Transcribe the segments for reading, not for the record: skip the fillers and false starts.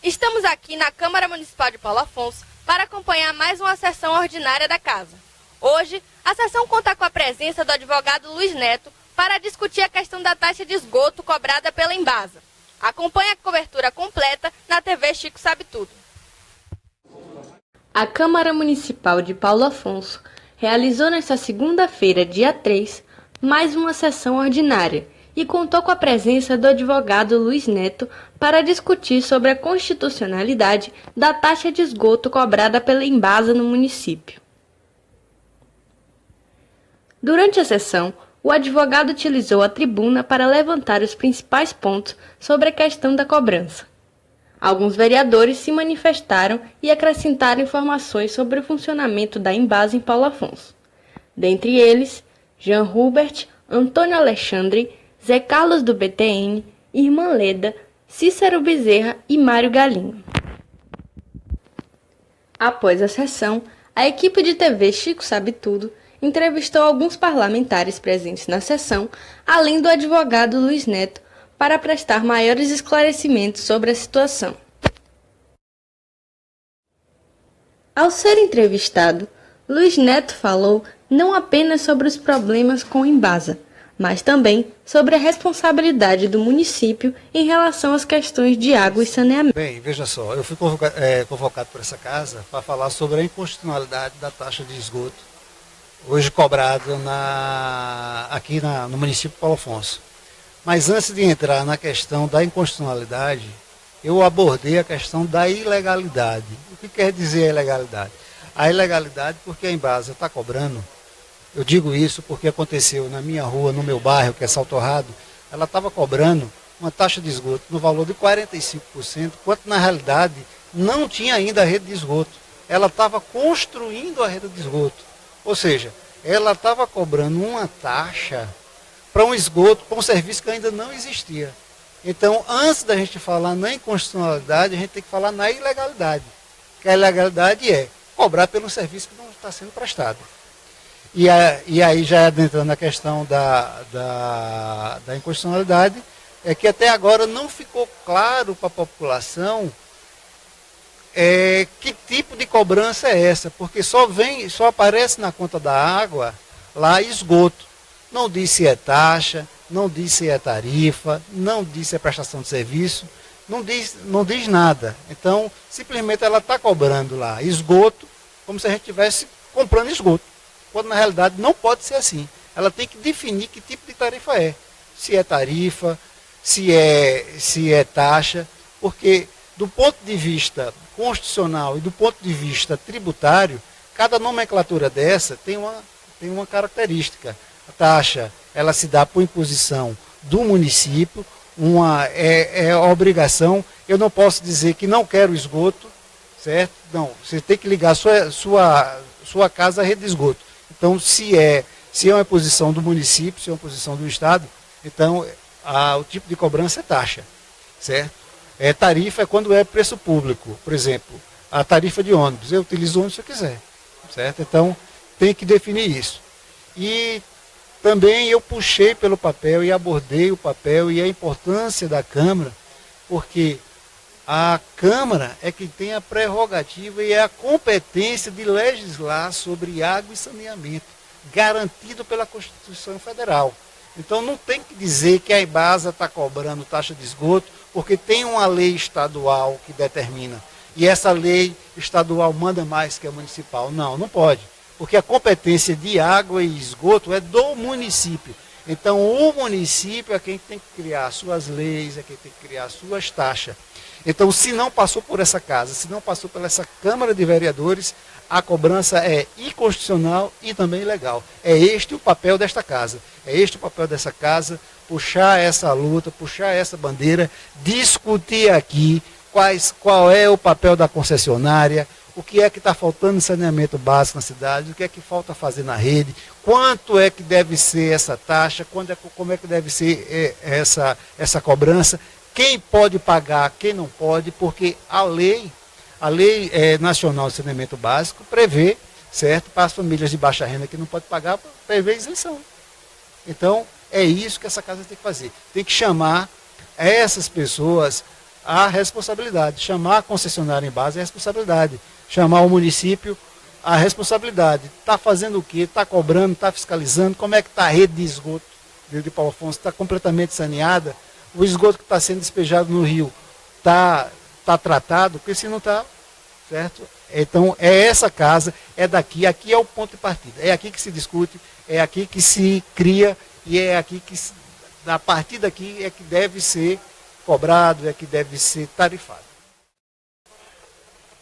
Estamos aqui na Câmara Municipal de Paulo Afonso para acompanhar mais uma sessão ordinária da Casa. Hoje, a sessão conta com a presença do advogado Luiz Neto para discutir a questão da taxa de esgoto cobrada pela Embasa. Acompanhe a cobertura completa na TV Chico Sabe Tudo. A Câmara Municipal de Paulo Afonso realizou nesta segunda-feira, dia 3, mais uma sessão ordinária e contou com a presença do advogado Luiz Neto para discutir sobre a constitucionalidade da taxa de esgoto cobrada pela Embasa no município. Durante a sessão, o advogado utilizou a tribuna para levantar os principais pontos sobre a questão da cobrança. Alguns vereadores se manifestaram e acrescentaram informações sobre o funcionamento da Embasa em Paulo Afonso. Dentre eles, Jean Hubert, Antônio Alexandre, Zé Carlos do BTN, Irmã Leda, Cícero Bezerra e Mário Galinho. Após a sessão, a equipe de TV Chico Sabe Tudo entrevistou alguns parlamentares presentes na sessão, além do advogado Luiz Neto, para prestar maiores esclarecimentos sobre a situação. Ao ser entrevistado, Luiz Neto falou não apenas sobre os problemas com a Embasa, mas também sobre a responsabilidade do município em relação às questões de água e saneamento. Bem, veja só, eu fui convocado por essa casa para falar sobre a inconstitucionalidade da taxa de esgoto, hoje cobrada aqui no município de Paulo Afonso. Mas antes de entrar na questão da inconstitucionalidade, eu abordei a questão da ilegalidade. O que quer dizer a ilegalidade? A ilegalidade porque a Embasa está cobrando. Eu digo isso porque aconteceu na minha rua, no meu bairro, que é Salto Torrado, ela estava cobrando uma taxa de esgoto no valor de 45%, quando na realidade não tinha ainda a rede de esgoto. Ela estava construindo a rede de esgoto. Ou seja, ela estava cobrando uma taxa para um esgoto, para um serviço que ainda não existia. Então, antes da gente falar na inconstitucionalidade, a gente tem que falar na ilegalidade. Que a ilegalidade é cobrar pelo serviço que não está sendo prestado. E aí, já adentrando na questão da inconstitucionalidade, é que até agora não ficou claro para a população que tipo de cobrança é essa, porque só aparece na conta da água lá esgoto. Não diz se é taxa, não diz se é tarifa, não diz se é prestação de serviço, não diz nada. Então, simplesmente ela está cobrando lá esgoto, como se a gente estivesse comprando esgoto. Quando na realidade não pode ser assim. Ela tem que definir que tipo de tarifa é. Se é tarifa, se é taxa, porque do ponto de vista constitucional e do ponto de vista tributário, cada nomenclatura dessa tem uma característica. A taxa, ela se dá por imposição do município, é a obrigação. Eu não posso dizer que não quero esgoto, certo? Não, você tem que ligar sua casa à rede de esgoto. Então, se é uma imposição do município, se é uma imposição do Estado, então o tipo de cobrança é taxa, certo? Tarifa é quando é preço público. Por exemplo, a tarifa de ônibus, eu utilizo o ônibus se eu quiser, certo? Então, tem que definir isso. E também eu puxei pelo papel e abordei o papel e a importância da Câmara, porque a Câmara é quem tem a prerrogativa e a competência de legislar sobre água e saneamento, garantido pela Constituição Federal. Então não tem que dizer que a Embasa está cobrando taxa de esgoto, porque tem uma lei estadual que determina. E essa lei estadual manda mais que a municipal. Não pode. Porque a competência de água e esgoto é do município. Então o município é quem tem que criar suas leis, é quem tem que criar suas taxas. Então, se não passou por essa casa, se não passou por essa Câmara de Vereadores, a cobrança é inconstitucional e também ilegal. É este o papel desta casa. É este o papel dessa casa, puxar essa luta, puxar essa bandeira, discutir aqui qual é o papel da concessionária, o que é que está faltando em saneamento básico na cidade, o que é que falta fazer na rede, quanto é que deve ser essa taxa, como é que deve ser essa cobrança, quem pode pagar, quem não pode, porque a lei nacional de saneamento básico prevê, certo, para as famílias de baixa renda que não podem pagar, prevê isenção. Então, é isso que essa casa tem que fazer. Tem que chamar essas pessoas a responsabilidade. Chamar a concessionária Embasa é a responsabilidade. Chamar o município a responsabilidade. Está fazendo o quê? Está cobrando, está fiscalizando? Como é que está a rede de esgoto de Paulo Afonso? Está completamente saneada? O esgoto que está sendo despejado no rio está tratado? Porque se não está, certo? Então, é essa casa, é daqui, aqui é o ponto de partida. É aqui que se discute, é aqui que se cria e é aqui que, a partir daqui, é que deve ser cobrado, é que deve ser tarifado.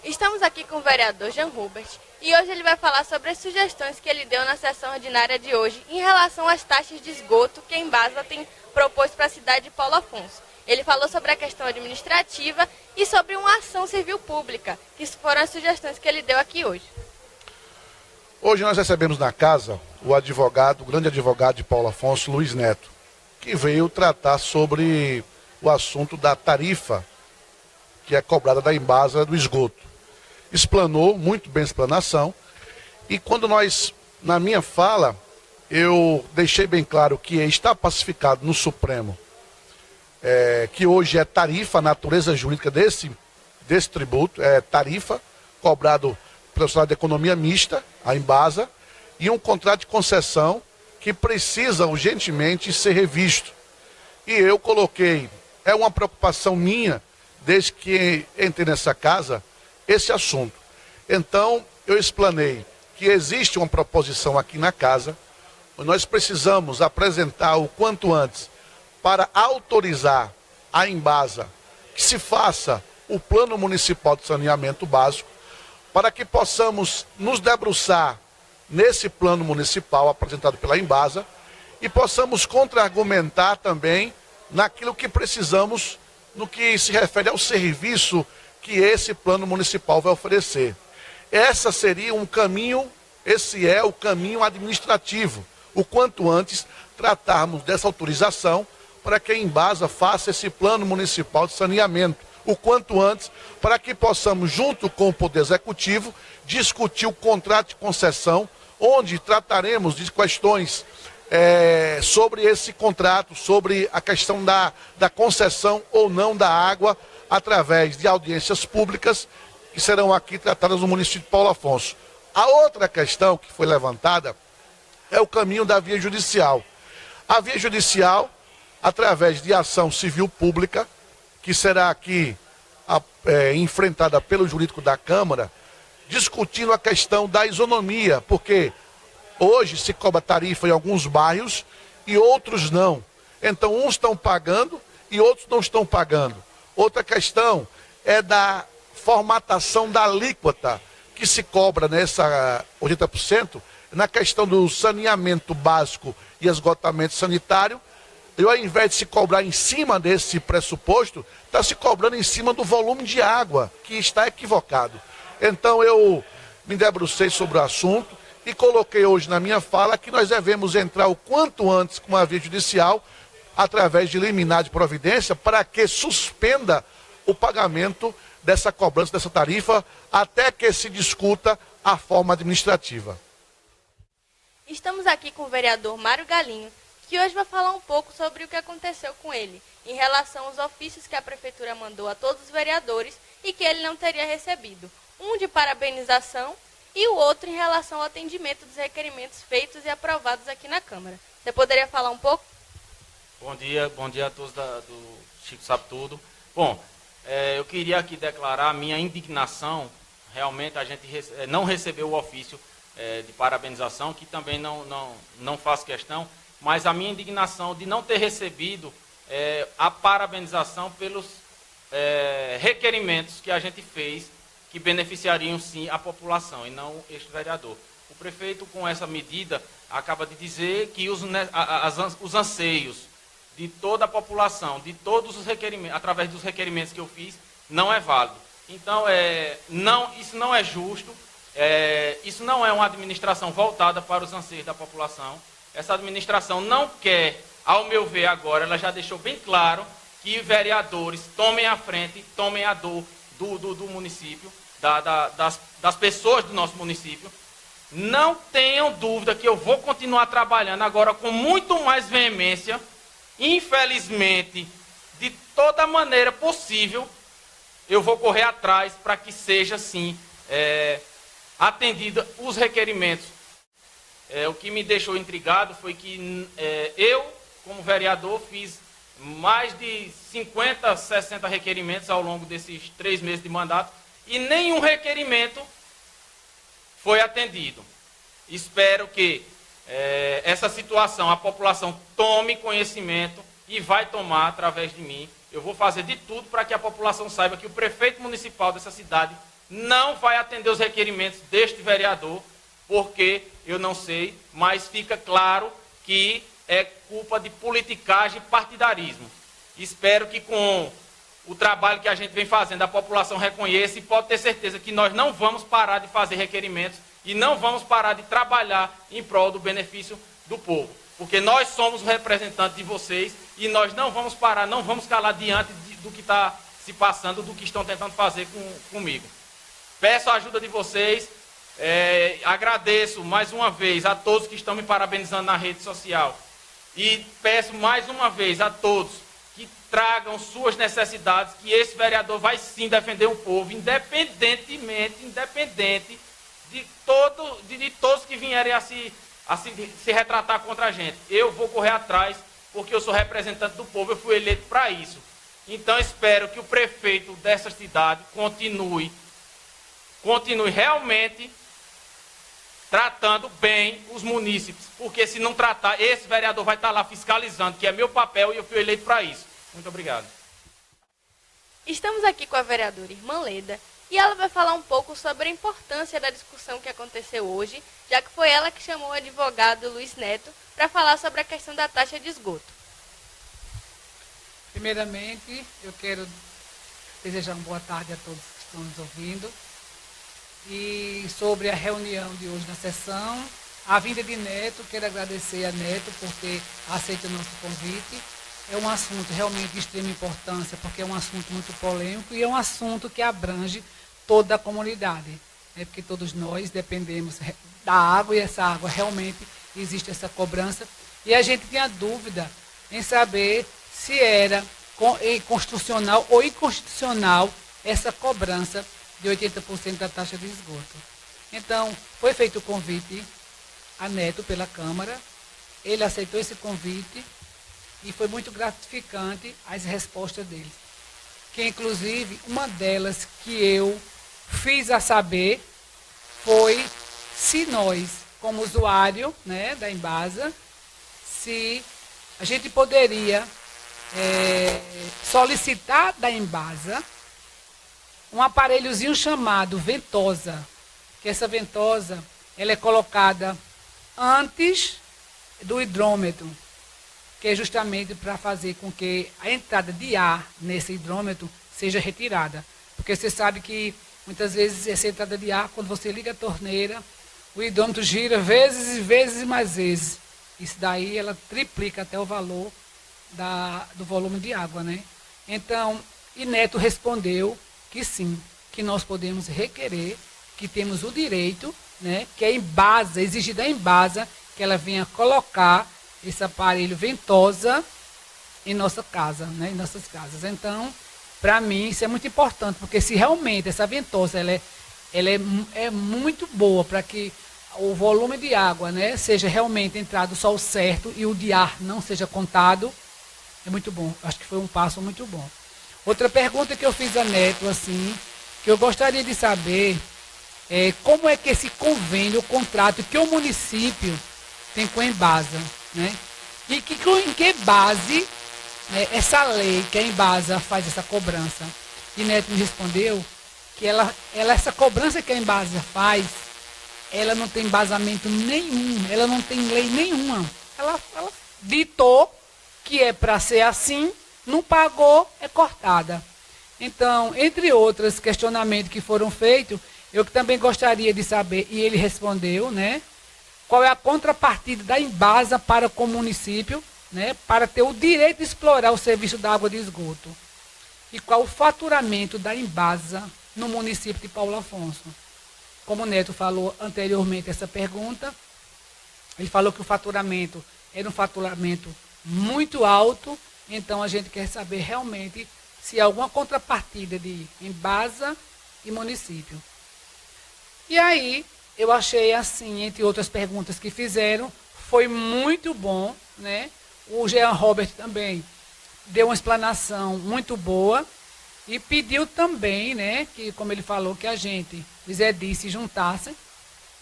Estamos aqui com o vereador Jean Rubert e hoje ele vai falar sobre as sugestões que ele deu na sessão ordinária de hoje em relação às taxas de esgoto que a Embasa tem proposto para a cidade de Paulo Afonso. Ele falou sobre a questão administrativa e sobre uma ação civil pública, que foram as sugestões que ele deu aqui hoje. Hoje nós recebemos na casa o grande advogado de Paulo Afonso, Luiz Neto, que veio tratar sobre o assunto da tarifa que é cobrada da Embasa do esgoto. Explanou, muito bem a explanação, e quando na minha fala, eu deixei bem claro que está pacificado no Supremo, que hoje é tarifa, a natureza jurídica desse tributo, é tarifa, cobrado pela Sociedade de Economia Mista, a Embasa, e um contrato de concessão que precisa urgentemente ser revisto. E eu coloquei, é uma preocupação minha, desde que entrei nessa casa, esse assunto. Então, eu explanei que existe uma proposição aqui na casa, nós precisamos apresentar o quanto antes para autorizar a Embasa que se faça o Plano Municipal de Saneamento Básico, para que possamos nos debruçar nesse plano municipal apresentado pela Embasa e possamos contra-argumentar também naquilo que precisamos no que se refere ao serviço que esse plano municipal vai oferecer. Esse é o caminho administrativo. O quanto antes tratarmos dessa autorização para que a Embasa faça esse plano municipal de saneamento. O quanto antes, para que possamos, junto com o Poder Executivo, discutir o contrato de concessão, onde trataremos de questões sobre esse contrato, sobre a questão da concessão ou não da água, através de audiências públicas, que serão aqui tratadas no município de Paulo Afonso. A outra questão que foi levantada é o caminho da via judicial. A via judicial, através de ação civil pública, que será aqui enfrentada pelo jurídico da Câmara, discutindo a questão da isonomia, porque hoje se cobra tarifa em alguns bairros e outros não. Então, uns estão pagando e outros não estão pagando. Outra questão é da formatação da alíquota que se cobra nessa 80%, na questão do saneamento básico e esgotamento sanitário. E ao invés de se cobrar em cima desse pressuposto, está se cobrando em cima do volume de água, que está equivocado. Então eu me debrucei sobre o assunto e coloquei hoje na minha fala que nós devemos entrar o quanto antes com a via judicial, através de liminar de providência, para que suspenda o pagamento dessa cobrança, dessa tarifa, até que se discuta a forma administrativa. Estamos aqui com o vereador Mário Galinho, que hoje vai falar um pouco sobre o que aconteceu com ele, em relação aos ofícios que a Prefeitura mandou a todos os vereadores e que ele não teria recebido. Um de parabenização e o outro em relação ao atendimento dos requerimentos feitos e aprovados aqui na Câmara. Você poderia falar um pouco? Bom dia a todos do Chico Sabe Tudo. Bom, eu queria aqui declarar a minha indignação. Realmente a gente não recebeu o ofício de parabenização, que também não faço questão, mas a minha indignação de não ter recebido a parabenização pelos requerimentos que a gente fez, que beneficiariam sim a população e não este vereador. O prefeito, com essa medida, acaba de dizer que os anseios de toda a população, de todos os requerimentos, através dos requerimentos que eu fiz, não é válido. Então, isso não é justo, isso não é uma administração voltada para os anseios da população. Essa administração não quer, ao meu ver agora, ela já deixou bem claro que vereadores tomem a frente, tomem a dor do município, das pessoas do nosso município. Não tenham dúvida que eu vou continuar trabalhando agora com muito mais veemência. Infelizmente, de toda maneira possível, eu vou correr atrás para que seja, sim, atendido os requerimentos. O que me deixou intrigado foi que eu, como vereador, fiz mais de 50, 60 requerimentos ao longo desses 3 meses de mandato e nenhum requerimento foi atendido. Espero que essa situação, a população tome conhecimento e vai tomar através de mim. Eu vou fazer de tudo para que a população saiba que o prefeito municipal dessa cidade não vai atender os requerimentos deste vereador, porque eu não sei, mas fica claro que é culpa de politicagem e partidarismo. Espero que com o trabalho que a gente vem fazendo, a população reconheça e pode ter certeza que nós não vamos parar de fazer requerimentos e não vamos parar de trabalhar em prol do benefício do povo. Porque nós somos o representante de vocês e nós não vamos parar, não vamos calar diante do que está se passando, do que estão tentando fazer comigo. Peço a ajuda de vocês, agradeço mais uma vez a todos que estão me parabenizando na rede social e peço mais uma vez a todos que tragam suas necessidades, que esse vereador vai sim defender o povo, independente de todos que vierem a se retratar contra a gente. Eu vou correr atrás, porque eu sou representante do povo, eu fui eleito para isso. Então espero que o prefeito dessa cidade continue realmente tratando bem os munícipes, porque se não tratar, esse vereador vai estar lá fiscalizando, que é meu papel e eu fui eleito para isso. Muito obrigado. Estamos aqui com a vereadora Irmã Leda e ela vai falar um pouco sobre a importância da discussão que aconteceu hoje, já que foi ela que chamou o advogado Luiz Neto para falar sobre a questão da taxa de esgoto. Primeiramente, eu quero desejar uma boa tarde a todos que estão nos ouvindo. E sobre a reunião de hoje na sessão, a vinda de Neto, quero agradecer a Neto por ter aceito o nosso convite. É um assunto realmente de extrema importância, porque é um assunto muito polêmico e é um assunto que abrange toda a comunidade, né? Porque todos nós dependemos da água e essa água realmente existe essa cobrança. E a gente tinha dúvida em saber se era constitucional ou inconstitucional essa cobrança de 80% da taxa de esgoto. Então, foi feito o convite a Neto pela Câmara, ele aceitou esse convite e foi muito gratificante as respostas dele. Que, inclusive, uma delas que eu fiz a saber foi se nós, como usuário, né, da Embasa, se a gente poderia solicitar da Embasa um aparelhozinho chamado ventosa, que essa ventosa ela é colocada antes do hidrômetro, que é justamente para fazer com que a entrada de ar nesse hidrômetro seja retirada. Porque você sabe que muitas vezes essa entrada de ar, quando você liga a torneira, o hidrômetro gira vezes e vezes e mais vezes. Isso daí ela triplica até o valor do volume de água, né? Então, e Neto respondeu que sim, que nós podemos requerer, que temos o direito, né, que a Embasa, exigir da Embasa que ela venha colocar esse aparelho ventosa em nossa casa, né, em nossas casas. Então, para mim, isso é muito importante, porque se realmente essa ventosa ela é muito boa para que o volume de água, né, seja realmente entrado só o certo e o de ar não seja contado, é muito bom. Acho que foi um passo muito bom. Outra pergunta que eu fiz a Neto, assim, que eu gostaria de saber como é que esse convênio, o contrato que o município tem com a Embasa, né? E em que base essa lei que a Embasa faz essa cobrança. E Neto me respondeu que essa cobrança que a Embasa faz, ela não tem embasamento nenhum, ela não tem lei nenhuma. Ela ditou que é para ser assim, não pagou, é cortada. Então, entre outros questionamentos que foram feitos, eu também gostaria de saber, e ele respondeu, né, qual é a contrapartida da Embasa para com o município, né, para ter o direito de explorar o serviço da água de esgoto. E qual o faturamento da Embasa no município de Paulo Afonso. Como o Neto falou anteriormente essa pergunta, ele falou que o faturamento era um faturamento muito alto Então, a gente quer saber realmente se há alguma contrapartida de Embasa e município. E aí, eu achei assim, entre outras perguntas que fizeram, foi muito bom, né? O Jean Robert também deu uma explanação muito boa e pediu também, né, que, como ele falou, que a gente, os edis, se juntassem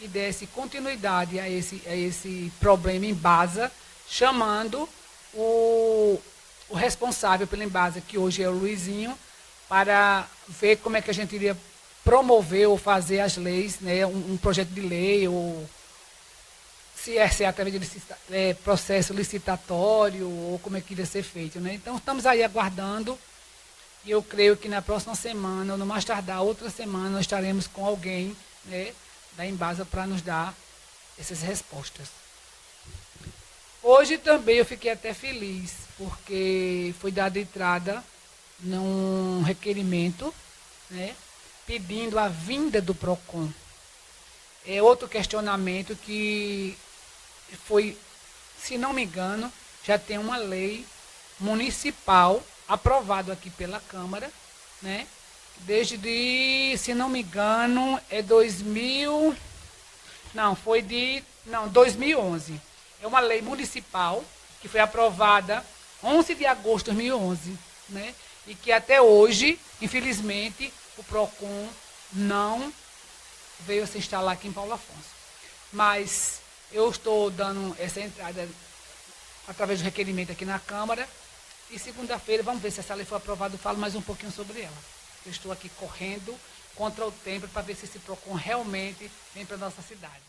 e desse continuidade a esse problema Embasa, chamando o responsável pela Embasa, que hoje é o Luizinho, para ver como é que a gente iria promover ou fazer as leis, né, um projeto de lei, ou se é através de processo licitatório, ou como é que iria ser feito. Né? Então, estamos aí aguardando, e eu creio que na próxima semana, ou no mais tardar, outra semana, nós estaremos com alguém, né, da Embasa para nos dar essas respostas. Hoje também eu fiquei até feliz, porque foi dada entrada num requerimento, né, pedindo a vinda do PROCON. É outro questionamento que foi, se não me engano, já tem uma lei municipal aprovada aqui pela Câmara, né? Desde, se não me engano, é 2011. É uma lei municipal que foi aprovada 11 de agosto de 2011, né? E que até hoje, infelizmente, o PROCON não veio se instalar aqui em Paulo Afonso. Mas eu estou dando essa entrada através do requerimento aqui na Câmara e segunda-feira, vamos ver se essa lei for aprovada, eu falo mais um pouquinho sobre ela. Eu estou aqui correndo contra o tempo para ver se esse PROCON realmente vem para a nossa cidade.